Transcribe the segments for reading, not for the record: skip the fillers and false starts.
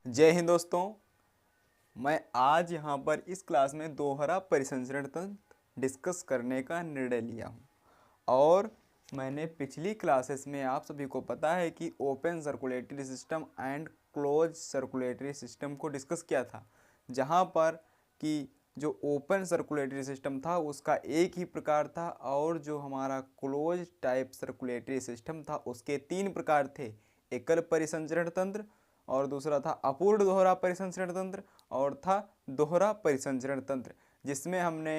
जय हिंद दोस्तों। मैं आज यहाँ पर इस क्लास में दोहरा परिसंचरण तंत्र डिस्कस करने का निर्णय लिया हूँ। और मैंने पिछली क्लासेस में आप सभी को पता है कि open circulatory system and close circulatory system को डिस्कस किया था, जहाँ पर कि जो ओपन सर्कुलेटरी सिस्टम था उसका एक ही प्रकार था और जो हमारा क्लोज टाइप सर्कुलेटरी सिस्टम था उसके तीन प्रकार थे। एकल परिसंचरण तंत्र, और दूसरा था अपूर्ण दोहरा परिसंचरण तंत्र, और था दोहरा परिसंचरण तंत्र, जिसमें हमने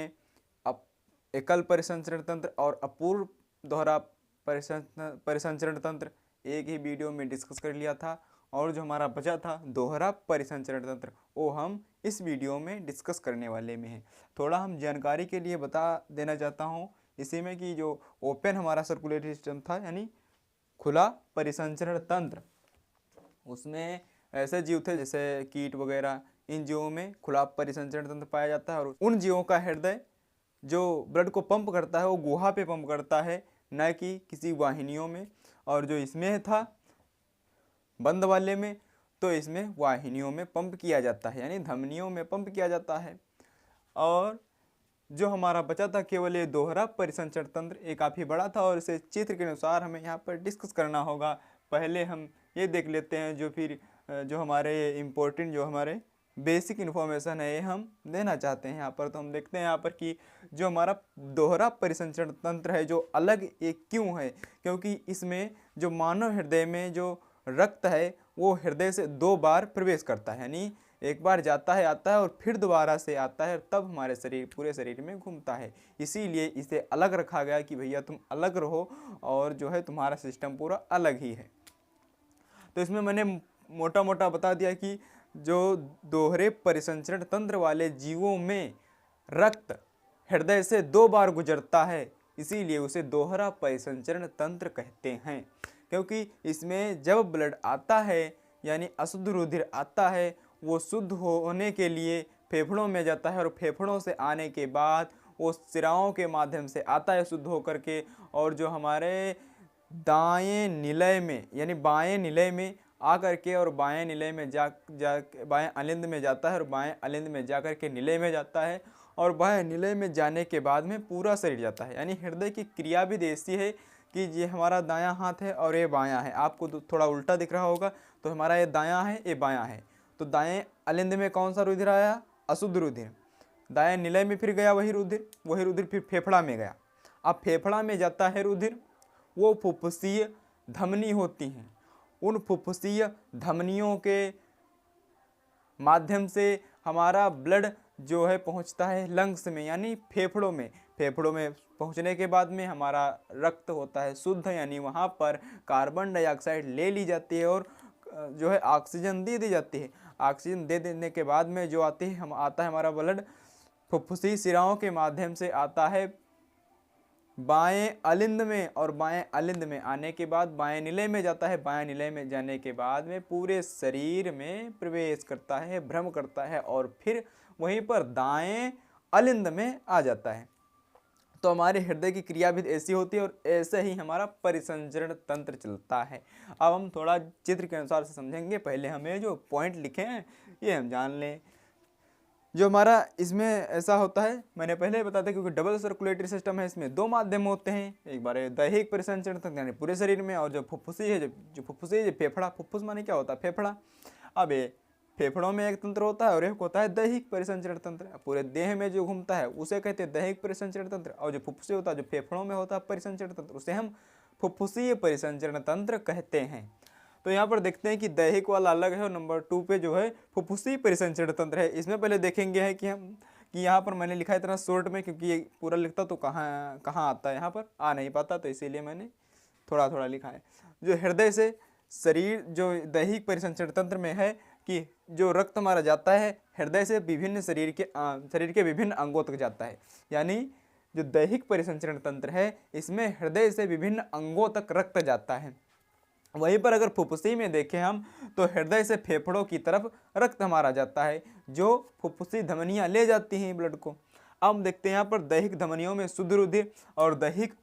एकल परिसंचरण तंत्र और अपूर्ण दोहरा परिसंचरण तंत्र एक ही वीडियो में डिस्कस कर लिया था। और जो हमारा बचा था दोहरा परिसंचरण तंत्र वो हम इस वीडियो में डिस्कस करने वाले में हैं। थोड़ा हम जानकारी के लिए बता देना चाहता हूँ इसी में कि जो ओपन हमारा सर्कुलेटरी सिस्टम था यानी खुला परिसंचरण तंत्र, उसमें ऐसे जीव थे जैसे कीट वगैरह। इन जीवों में खुला परिसंचरण तंत्र पाया जाता है और उन जीवों का हृदय जो ब्लड को पंप करता है वो गुहा पे पंप करता है, न कि किसी वाहिनियों में। और जो इसमें था बंद वाले में, तो इसमें वाहिनियों में पंप किया जाता है यानी धमनियों में पंप किया जाता है। और जो हमारा बचा था केवल ये दोहरा परिसंचरण तंत्र, ये काफ़ी बड़ा था और इसे चित्र के अनुसार हमें यहाँ पर डिस्कस करना होगा। पहले हम ये देख लेते हैं जो फिर जो हमारे इम्पोर्टेंट जो हमारे बेसिक इन्फॉर्मेशन है ये हम देना चाहते हैं यहाँ पर। तो हम देखते हैं यहाँ पर कि जो हमारा दोहरा परिसंचरण तंत्र है जो अलग एक क्यों है, क्योंकि इसमें जो मानव हृदय में जो रक्त है वो हृदय से 2 बार प्रवेश करता है, यानी एक बार जाता है आता है और फिर दोबारा से आता है, तब हमारे शरीर पूरे शरीर में घूमता है। इसीलिए इसे अलग रखा गया कि भैया तुम अलग रहो और जो है तुम्हारा सिस्टम पूरा अलग ही है। तो इसमें मैंने मोटा मोटा बता दिया कि जो दोहरे परिसंचरण तंत्र वाले जीवों में रक्त हृदय से 2 बार गुजरता है, इसीलिए उसे दोहरा परिसंचरण तंत्र कहते हैं। क्योंकि इसमें जब ब्लड आता है यानी अशुद्ध रुधिर आता है, वो शुद्ध होने के लिए फेफड़ों में जाता है और फेफड़ों से आने के बाद वो सिराओं के माध्यम से आता है शुद्ध होकर के, और जो हमारे दाएं निलय में यानी बाएं निलय में आकर के और बाएं निलय में जा बाएं अलिंद में जाता है और बाएं अलिंद में जाकर के निलय में जाता है, और बाएं निलय में जाने के बाद में पूरा शरीर जाता है। यानी हृदय की क्रिया भी ऐसी है कि ये हमारा दायां हाथ है और ये बायां है। आपको थोड़ा उल्टा दिख रहा होगा, तो हमारा ये दायां है ये बायां है। तो दाएं अलिंद में कौन सा रुधिर आया? अशुद्ध रुधिर। दाएं निलय में फिर गया वही रुधिर फिर फेफड़ा में गया। अब फेफड़ा में जाता है रुधिर, वो फुफ्फुसीय धमनी होती हैं। उन फुफ्फुसीय धमनियों के माध्यम से हमारा ब्लड जो है पहुंचता है लंग्स में यानी फेफड़ों में। फेफड़ों में पहुंचने के बाद में हमारा रक्त होता है शुद्ध, यानी वहाँ पर कार्बन डाइऑक्साइड ले ली जाती है और जो है ऑक्सीजन दे दी जाती है। ऑक्सीजन दे देने के बाद में जो आती है आता है हमारा ब्लड फुफ्फुसी सिराओं के माध्यम से आता है बाएं अलिंद में, और बाएं अलिंद में आने के बाद बाएं निलय में जाता है। बाएं निलय में जाने के बाद में पूरे शरीर में प्रवेश करता है, भ्रम करता है और फिर वहीं पर दाएं अलिंद में आ जाता है। तो हमारे हृदय की क्रिया भी ऐसी होती है और ऐसे ही हमारा परिसंचरण तंत्र चलता है। अब हम थोड़ा चित्र के अनुसार से समझेंगे। पहले हमें जो पॉइंट लिखे हैं ये हम जान लें। जो हमारा इसमें ऐसा होता है, मैंने पहले ही बताया था, क्योंकि डबल सर्कुलेटरी सिस्टम है, इसमें 2 माध्यम होते हैं। एक बार दैहिक परिसंचरण तंत्र यानी पूरे शरीर में, और जो फुफ्फुसी है जो फुफ्फुसी है फेफड़ा। फुफ्फुस माने क्या होता है? फेफड़ा। अब ये फेफड़ों में एक तंत्र होता है और एक होता है दैहिक परिसंचरण तंत्र। पूरे देह में जो घूमता है उसे कहते हैं दैहिक परिसंचरण तंत्र, और जो फुफ्फुसी होता है जो फेफड़ों में होता है परिसंचरण तंत्र उसे हम फुफ्फुसीय परिसंचरण तंत्र कहते हैं। तो यहाँ पर देखते हैं कि दैहिक वाला अलग है और नंबर 2 पे जो है फुफ्फुसी परिसंचरण तंत्र है। इसमें पहले देखेंगे है कि यहाँ पर मैंने लिखा है इतना शॉर्ट में, क्योंकि ये पूरा लिखता तो कहाँ कहाँ आता है, यहाँ पर आ नहीं पाता, तो इसीलिए मैंने थोड़ा थोड़ा लिखा है। जो हृदय से शरीर जो दैहिक परिसंचरण तंत्र में है कि जो रक्त हमारा जाता है हृदय से विभिन्न शरीर के विभिन्न अंगों तक जाता है। यानी जो दैहिक परिसंचरण तंत्र है इसमें हृदय से विभिन्न अंगों तक रक्त जाता है। वहीं पर अगर फुफ्फुसी में देखें हम, तो हृदय से फेफड़ों की तरफ रक्त हमारा जाता है, जो फुफ्फुसी धमनियां ले जाती हैं ब्लड को। अब हम देखते हैं यहाँ पर दैहिक धमनियों में शुद्ध रुधिर और दैहिक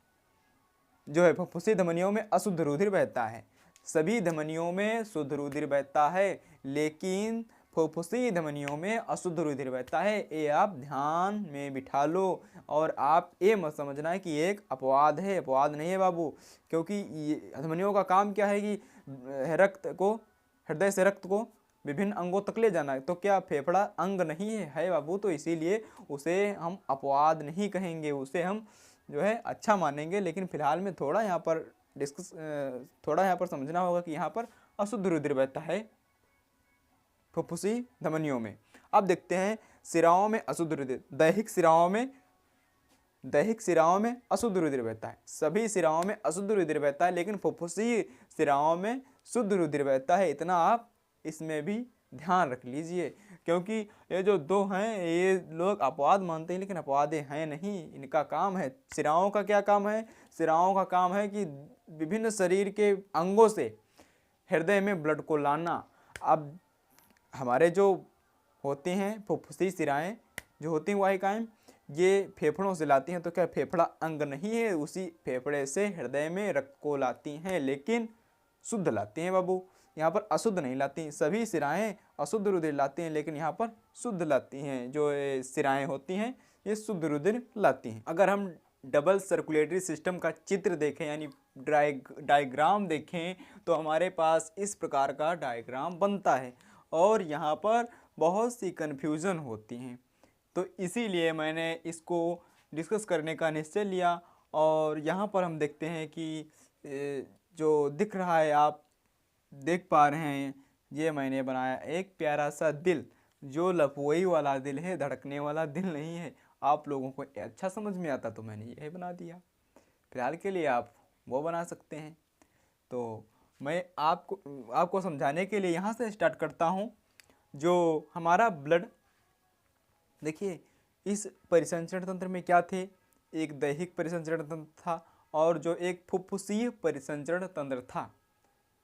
जो है फुफ्फुसी धमनियों में अशुद्ध रुधिर बहता है। सभी धमनियों में शुद्ध रुधिर बहता है, लेकिन फुफ्फुसी धमनियों में अशुद्ध रुधिर बहता है। ये आप ध्यान में बिठा लो और आप ये मत समझना है कि एक अपवाद है, अपवाद नहीं है बाबू, क्योंकि ये धमनियों का काम क्या है कि रक्त को, हृदय से रक्त को विभिन्न अंगों तक ले जाना है। तो क्या फेफड़ा अंग नहीं है बाबू? तो इसीलिए उसे हम अपवाद नहीं कहेंगे, उसे हम जो है अच्छा मानेंगे। लेकिन फिलहाल में थोड़ा यहाँ पर थोड़ा यहाँ पर समझना होगा कि यहाँ पर अशुद्ध रुधिर बहता है फुफ्फुसी धमनियों में। अब देखते हैं सिराओं में अशुद्ध रुधिर। दैहिक सिराओं में अशुद्ध रुधिर बहता है। सभी सिराओं में अशुद्ध रुधिर बहता है, लेकिन फुफ्फुसी सिराओं में शुद्ध रुधिर बहता है। इतना आप इसमें भी ध्यान रख लीजिए, क्योंकि ये जो दो हैं ये लोग अपवाद मानते हैं, लेकिन अपवाद हैं नहीं। इनका काम है, सिराओं का क्या काम है? सिराओं का काम है कि विभिन्न शरीर के अंगों से हृदय में ब्लड को लाना। अब हमारे जो होती हैं फुफ्फुसी सिराएं जो होती हैं वाहिकाएं, ये फेफड़ों से लाती हैं। तो क्या फेफड़ा अंग नहीं है? उसी फेफड़े से हृदय में रक्त को लाती हैं, लेकिन शुद्ध लाती हैं बाबू, यहाँ पर अशुद्ध नहीं लाती। सभी सिराएं अशुद्ध रुधिर लाती हैं, लेकिन यहाँ पर शुद्ध लाती हैं। जो सिराएं होती हैं ये शुद्ध रुधिर लाती हैं। अगर हम डबल सर्कुलेटरी सिस्टम का चित्र देखें यानी डायग्राम देखें, तो हमारे पास इस प्रकार का डायग्राम बनता है और यहाँ पर बहुत सी कन्फ्यूज़न होती हैं। तो इसीलिए मैंने इसको डिस्कस करने का निश्चय लिया। और यहाँ पर हम देखते हैं कि जो दिख रहा है, आप देख पा रहे हैं, ये मैंने बनाया एक प्यारा सा दिल, जो लपवई वाला दिल है, धड़कने वाला दिल नहीं है। आप लोगों को अच्छा समझ में आता तो मैंने यही बना दिया। फिलहाल के लिए आप वो बना सकते हैं। तो मैं आपको समझाने के लिए यहाँ से स्टार्ट करता हूँ। जो हमारा ब्लड, देखिए इस परिसंचरण तंत्र में क्या थे? एक दैहिक परिसंचरण तंत्र था और जो एक फुफ्फुसीय परिसंचरण तंत्र था।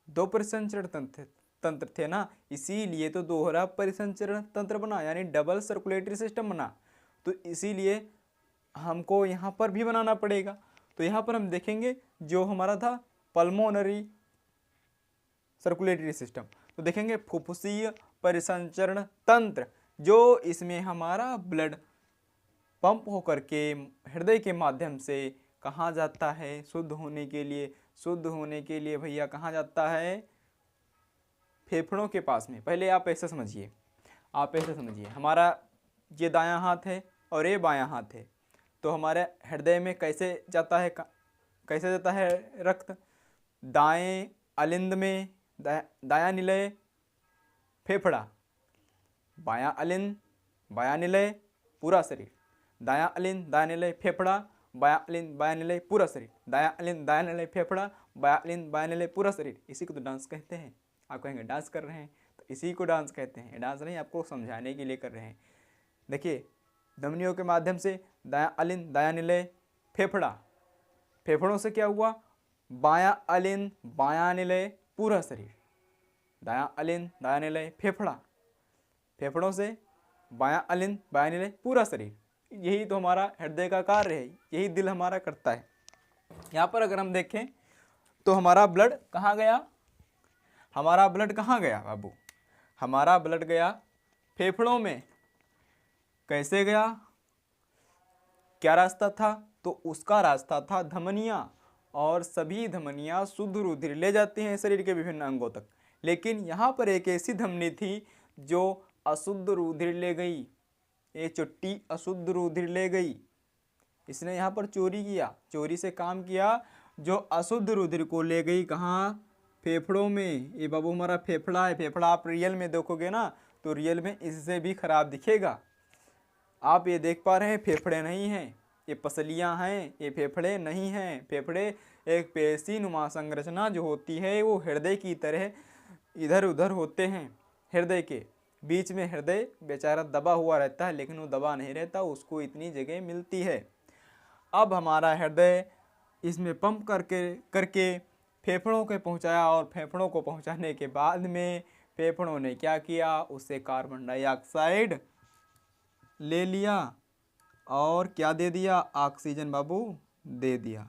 दो परिसंचरण तंत्र थे ना, इसीलिए तो दोहरा परिसंचरण तंत्र बना, यानी डबल सर्कुलेटरी सिस्टम बना। तो इसीलिए हमको यहाँ पर भी बनाना पड़ेगा। तो यहाँ पर हम देखेंगे जो हमारा था पल्मोनरी सर्कुलेटरी सिस्टम, तो देखेंगे फुफ्फुसीय परिसंचरण तंत्र, जो इसमें हमारा ब्लड पंप होकर के हृदय के माध्यम से कहाँ जाता है? शुद्ध होने के लिए। शुद्ध होने के लिए भैया कहाँ जाता है? फेफड़ों के पास में। पहले आप ऐसे समझिए, हमारा ये दायां हाथ है और ये बायां हाथ है। तो हमारे हृदय में कैसे जाता है रक्त? दाएं अलिंद में, दायां निलय फेफड़ा, बायां अलिंद बायां निलय पूरा शरीर, दायां अलिंद दायां निलय फेफड़ा, बायां अलिंद बायां निलय पूरा शरीर, दायां अलिंद दायां निलय फेफड़ा, बायां अलिंद बायां निलय पूरा शरीर। इसी को तो डांस कहते हैं। आप कहेंगे डांस कर रहे हैं, तो इसी को डांस कहते हैं। डांस नहीं, आपको समझाने के लिए कर रहे हैं। देखिए धमनियों के माध्यम से दायां अलिंद दायां निलय फेफड़ा, फेफड़ों से क्या हुआ? बायां अलिंद बायां निलय पूरा शरीर, दायां अलिंद दायां निलय फेफड़ा, फेफड़ों से बायां अलिंद बायां निलय पूरा शरीर। यही तो हमारा हृदय का कार्य है, यही दिल हमारा करता है। यहाँ पर अगर हम देखें तो हमारा ब्लड कहाँ गया? हमारा ब्लड कहाँ गया बाबू? हमारा ब्लड गया फेफड़ों में। कैसे गया? क्या रास्ता था? तो उसका रास्ता था धमनियाँ, और सभी धमनियाँ शुद्ध रुधिर ले जाती हैं शरीर के विभिन्न अंगों तक। लेकिन यहाँ पर एक ऐसी धमनी थी जो अशुद्ध रुधिर ले गई। ये चुट्टी अशुद्ध रुधिर ले गई। इसने यहाँ पर चोरी किया, चोरी से काम किया, जो अशुद्ध रुधिर को ले गई कहाँ? फेफड़ों में। ये बाबू हमारा फेफड़ा है। फेफड़ा आप रियल में देखोगे ना, तो रियल में इससे भी खराब दिखेगा। आप ये देख पा रहे हैं, फेफड़े नहीं हैं, ये पसलियाँ हैं, ये फेफड़े नहीं हैं। फेफड़े एक पेशी नुमा संरचना जो होती है, वो हृदय की तरह इधर उधर होते हैं। हृदय के बीच में हृदय बेचारा दबा हुआ रहता है, लेकिन वो दबा नहीं रहता, उसको इतनी जगह मिलती है। अब हमारा हृदय इसमें पंप करके फेफड़ों के पहुंचाया, और फेफड़ों को पहुंचाने के बाद में फेफड़ों ने क्या किया? उससे कार्बन डाइऑक्साइड ले लिया और क्या दे दिया? ऑक्सीजन बाबू दे दिया।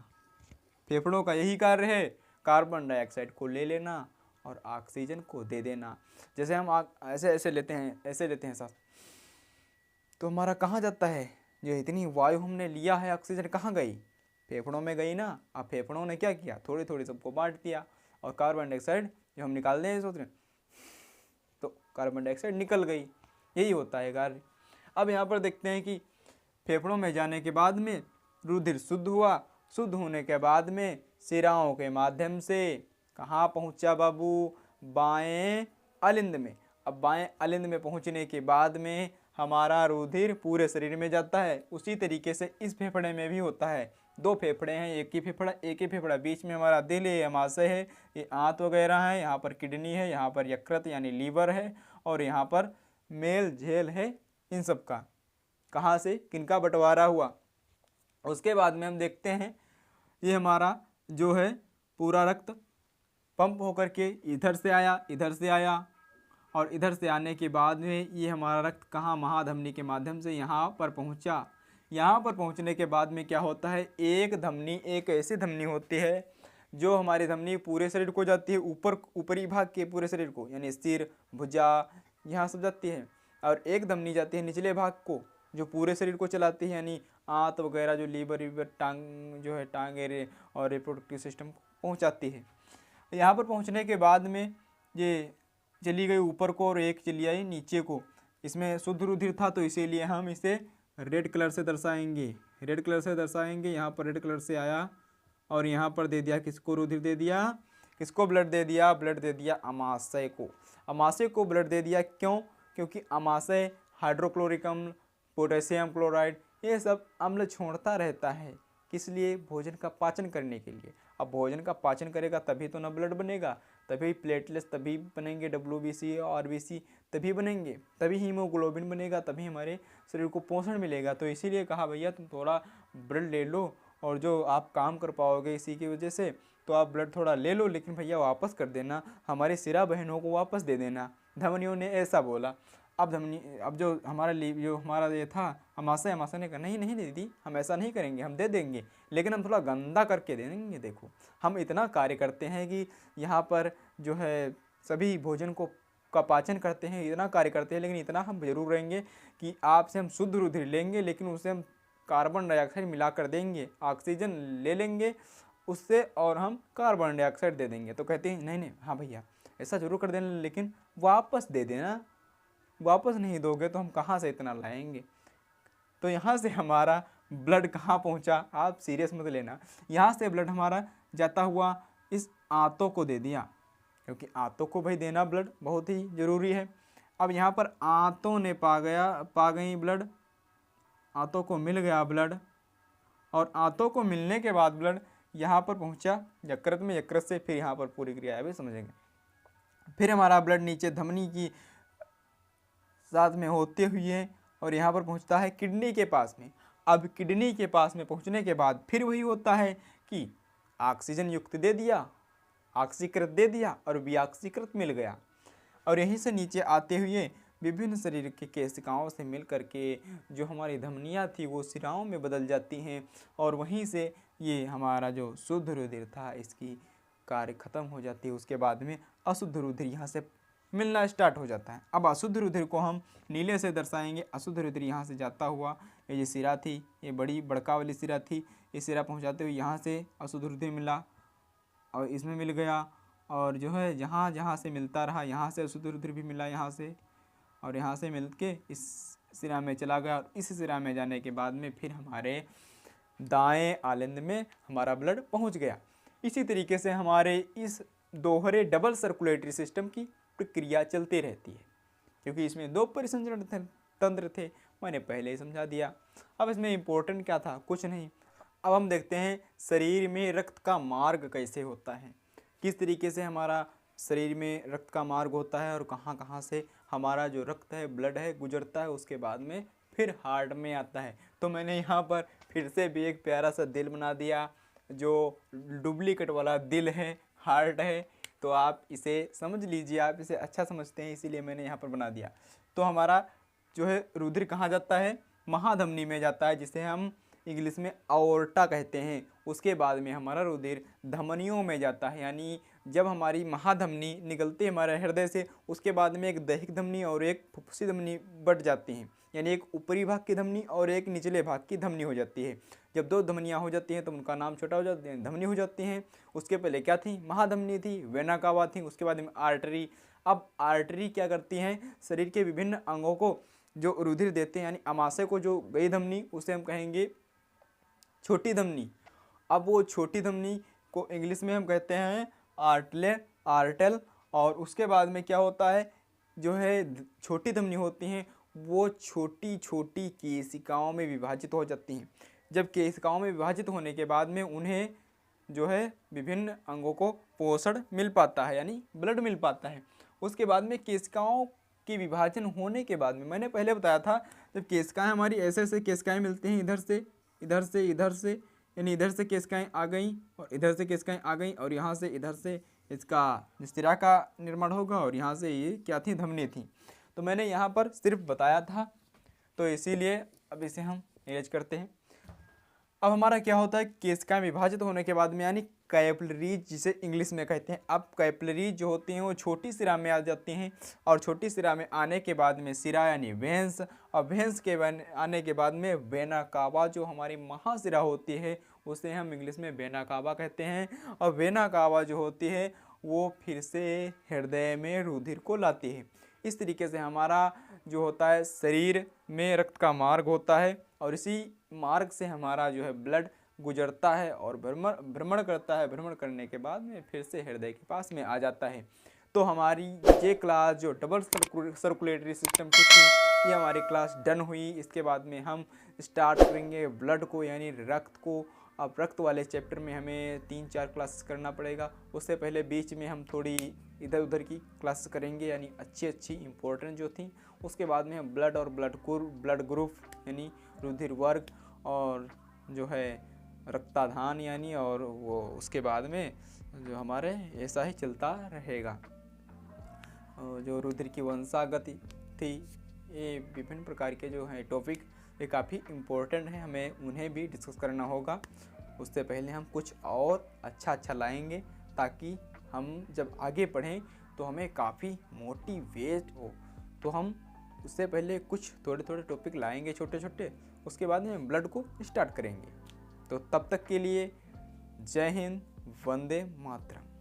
फेफड़ों का यही कार्य है, कार्बन डाइऑक्साइड को ले लेना और ऑक्सीजन को दे देना। जैसे हम ऐसे ऐसे लेते हैं सांस, तो हमारा कहाँ जाता है, जो इतनी वायु हमने लिया है ऑक्सीजन कहाँ गई, फेफड़ों में गई ना। अब फेफड़ों ने क्या किया, थोड़ी थोड़ी सबको बांट दिया, और कार्बन डाइऑक्साइड जो हम निकालने हैं सोच रहे हैं, तो कार्बन डाइऑक्साइड निकल गई। यही होता है कार्य। अब यहाँ पर देखते हैं कि फेफड़ों में जाने के बाद में रुधिर शुद्ध हुआ, शुद्ध होने के बाद में सिराओं के माध्यम से कहाँ पहुँचा बाबू, बाएं अलिंद में। अब बाएं अलिंद में पहुँचने के बाद में हमारा रुधिर पूरे शरीर में जाता है। उसी तरीके से इस फेफड़े में भी होता है। दो फेफड़े हैं, एक ही फेफड़ा, बीच में हमारा दिल है, अमाशय है, ये आंत वगैरह है, यहाँ पर किडनी है, यहाँ पर यकृत यानी लीवर है, और यहाँ पर मेल झेल है। इन सब का कहाँ से किनका बंटवारा हुआ। उसके बाद में हम देखते हैं ये हमारा जो है पूरा रक्त पंप होकर के इधर से आया, और इधर से आने के बाद में ये हमारा रक्त कहाँ, महाधमनी के माध्यम से यहाँ पर पहुँचा। यहाँ पर पहुँचने के बाद में क्या होता है, एक धमनी, एक ऐसी धमनी होती है जो हमारी धमनी पूरे शरीर को जाती है, ऊपरी भाग के पूरे शरीर को, यानी सिर, भुजा, यहाँ सब जाती है। और एक धमनी जाती है निचले भाग को, जो पूरे शरीर को चलाती है, यानी आंत वगैरह, जो लीवर टांग जो है, टांगे और रिप्रोडक्टिव सिस्टम पहुँचाती है। यहाँ पर पहुँचने के बाद में ये चली गई ऊपर को और एक चली आई नीचे को। इसमें शुद्ध रुधिर था तो इसीलिए हम इसे रेड कलर से दर्शाएंगे, यहाँ पर रेड कलर से आया, और यहाँ पर दे दिया किसको, रुधिर दे दिया, किसको ब्लड दे दिया, अमाशय को। अमाशय को ब्लड दे दिया, क्यों, क्योंकि अमाशय हाइड्रोक्लोरिक अम्ल, पोटेशियम क्लोराइड, ये सब अम्ल छोड़ता रहता है। किस लिए, भोजन का पाचन करने के लिए। अब भोजन का पाचन करेगा तभी तो ना ब्लड बनेगा, तभी प्लेटलेट्स तभी बनेंगे, WBC और RBC तभी बनेंगे, तभी हीमोग्लोबिन बनेगा, तभी हमारे शरीर को पोषण मिलेगा। तो इसीलिए कहा भैया तुम थोड़ा ब्लड ले लो, और जो आप काम कर पाओगे इसी की वजह से, तो आप ब्लड थोड़ा ले लो, लेकिन भैया वापस कर देना, हमारी सिरा बहनों को वापस दे देना। धमनियों ने ऐसा बोला। अब जो हमारा ये था अमाशय ने कहा नहीं दीदी, हम ऐसा नहीं करेंगे, हम दे देंगे, लेकिन हम थोड़ा गंदा करके दे देंगे। देखो हम इतना कार्य करते हैं कि यहाँ पर जो है सभी भोजन का पाचन करते हैं, इतना कार्य करते हैं, लेकिन इतना हम जरूर रहेंगे कि आपसे हम शुद्ध रुधिर लेंगे, लेकिन उसे हम कार्बन डाइऑक्साइड मिला कर देंगे, ऑक्सीजन ले लेंगे उससे और हम कार्बन डाइऑक्साइड दे देंगे। तो कहते हैं नहीं हाँ भैया ऐसा जरूर कर देना, लेकिन वापस दे देना, वापस नहीं दोगे तो हम कहाँ से इतना लाएंगे। तो यहाँ से हमारा ब्लड कहाँ पहुँचा, आप सीरियस मत लेना, यहाँ से ब्लड हमारा जाता हुआ इस आंतों को दे दिया, क्योंकि आंतों को भाई देना ब्लड बहुत ही ज़रूरी है। अब यहाँ पर आंतों ने पा गई ब्लड, आंतों को मिल गया ब्लड, और आंतों को मिलने के बाद ब्लड यहाँ पर पहुँचा यकृत में, यकृत से फिर यहाँ पर पूरी क्रिया भी समझेंगे। फिर हमारा ब्लड नीचे धमनी की साथ में होते हुए और यहाँ पर पहुँचता है किडनी के पास में। अब किडनी के पास में पहुँचने के बाद फिर वही होता है कि ऑक्सीजन युक्त दे दिया, ऑक्सीकृत दे दिया और विऑक्सीकृत मिल गया, और यहीं से नीचे आते हुए विभिन्न शरीर के केशिकाओं से मिल करके जो हमारी धमनियाँ थी वो सिराओं में बदल जाती हैं, और वहीं से ये हमारा जो शुद्ध रुधिर था इसकी कार्य खत्म हो जाती है। उसके बाद में अशुद्ध रुधिर यहाँ से मिलना स्टार्ट हो जाता है। अब अशुद्ध रुधिर को हम नीले से दर्शाएंगे। अशुद्ध रुधिर यहाँ से जाता हुआ, ये सिरा थी, ये बड़का वाली सिरा थी, ये सिरा पहुँचाते हुए यहाँ से अशुद्ध रुधिर मिला और इसमें मिल गया, और जो है जहाँ जहाँ से मिलता रहा यहाँ से अशुद्ध रुधिर भी मिला यहाँ से, और यहाँ से मिल के इस सिरा में चला गया, और इस सिरा में जाने के बाद में फिर हमारे दाएं आलिंद में हमारा ब्लड पहुँच गया। इसी तरीके से हमारे इस दोहरे डबल सर्कुलेटरी सिस्टम की प्रक्रिया चलती रहती है, क्योंकि इसमें दो परिसंचरण तंत्र थे, मैंने पहले ही समझा दिया। अब इसमें इम्पोर्टेंट क्या था, कुछ नहीं। अब हम देखते हैं शरीर में रक्त का मार्ग कैसे होता है, किस तरीके से हमारा शरीर में रक्त का मार्ग होता है, और कहाँ कहाँ से हमारा जो रक्त है, ब्लड है, गुजरता है, उसके बाद में फिर हार्ट में आता है। तो मैंने यहाँ पर फिर से भी एक प्यारा सा दिल बना दिया, जो डुप्लीकेट वाला दिल है, हार्ट है, तो आप इसे समझ लीजिए, आप इसे अच्छा समझते हैं इसीलिए मैंने यहाँ पर बना दिया। तो हमारा जो है रुधिर कहाँ जाता है, महाधमनी में जाता है, जिसे हम इंग्लिश में आओर्टा कहते हैं। उसके बाद में हमारा रुधिर धमनियों में जाता है, यानी जब हमारी महाधमनी निकलती है हमारे हृदय से, उसके बाद में एक दैहिक धमनी और एक फुफ्फुसी धमनी बट जाती हैं, यानी एक ऊपरी भाग की धमनी और एक निचले भाग की धमनी हो जाती है। जब दो धमनियाँ हो जाती हैं तो उनका नाम छोटा हो जाता है, धमनी हो जाती हैं। उसके पहले क्या थी, महाधमनी थी, वेना कावा थी, उसके बाद में आर्टरी। अब आर्टरी क्या करती हैं, शरीर के विभिन्न अंगों को जो रुधिर देते हैं, यानी अमाशय को जो गई धमनी उसे हम कहेंगे छोटी धमनी। अब वो छोटी धमनी को इंग्लिश में हम कहते हैं आर्टेल। और उसके बाद में क्या होता है, जो है छोटी धमनी होती हैं वो छोटी छोटी केशिकाओं में विभाजित हो जाती हैं। जब केशिकाओं में विभाजित होने के बाद में उन्हें जो है विभिन्न अंगों को पोषण मिल पाता है, यानी ब्लड मिल पाता है। उसके बाद में केशिकाओं के विभाजन होने के बाद में, मैंने पहले बताया था, जब केशिकाएँ हमारी ऐसे ऐसे केशिकाएँ मिलती हैं, इधर से इधर से इधर से, यानी इधर से केशिकाएँ आ गई और इधर से केशिकाएँ आ गई और यहाँ से इधर से इसका शिरा का निर्माण होगा और यहाँ से ये क्या थी, धमनी थी। तो मैंने यहाँ पर सिर्फ बताया था, तो इसीलिए अब इसे हम इरेज करते हैं। अब हमारा क्या होता है, केशिकाएँ विभाजित होने के बाद में, यानी कैपिलरीज जिसे इंग्लिश में कहते हैं। अब कैपिलरीज जो होती हैं वो छोटी सिरा में आ जाती हैं और छोटी सिरा में आने के बाद में सिरा यानी वेंस, और वेंस के आने के बाद में वेना कावा जो हमारी महासिरा होती है उसे हम इंग्लिश में वेना कावा कहते हैं। और वेना कावा जो होती है वो फिर से हृदय में रुधिर को लाती है। इस तरीके से हमारा जो होता है शरीर में रक्त का मार्ग होता है और इसी मार्ग से हमारा जो है ब्लड गुजरता है और भ्रमण करता है। भ्रमण करने के बाद में फिर से हृदय के पास में आ जाता है। तो हमारी ये क्लास जो डबल सर्कुलेटरी सिस्टम की थी, ये हमारी क्लास डन हुई। इसके बाद में हम स्टार्ट करेंगे ब्लड को, यानी रक्त को। अब रक्त वाले चैप्टर में हमें 3-4 क्लासेस करना पड़ेगा। उससे पहले बीच में हम थोड़ी इधर उधर की क्लास करेंगे, यानी अच्छी इंपॉर्टेंट जो थी। उसके बाद में हम ब्लड और ब्लड ग्रुप यानी रुधिर वर्ग और जो है रक्ताधान यानी, और वो उसके बाद में जो हमारे ऐसा ही चलता रहेगा। जो रुधिर की वंशागति थी, ये विभिन्न प्रकार के जो हैं टॉपिक ये काफ़ी इम्पोर्टेंट हैं, हमें उन्हें भी डिस्कस करना होगा। उससे पहले हम कुछ और अच्छा लाएंगे ताकि हम जब आगे पढ़ें तो हमें काफ़ी मोटिवेट हो। तो हम उससे पहले कुछ थोड़े टॉपिक लाएंगे छोटे, उसके बाद में ब्लड को स्टार्ट करेंगे। तो तब तक के लिए जय हिंद, वंदे मातरम।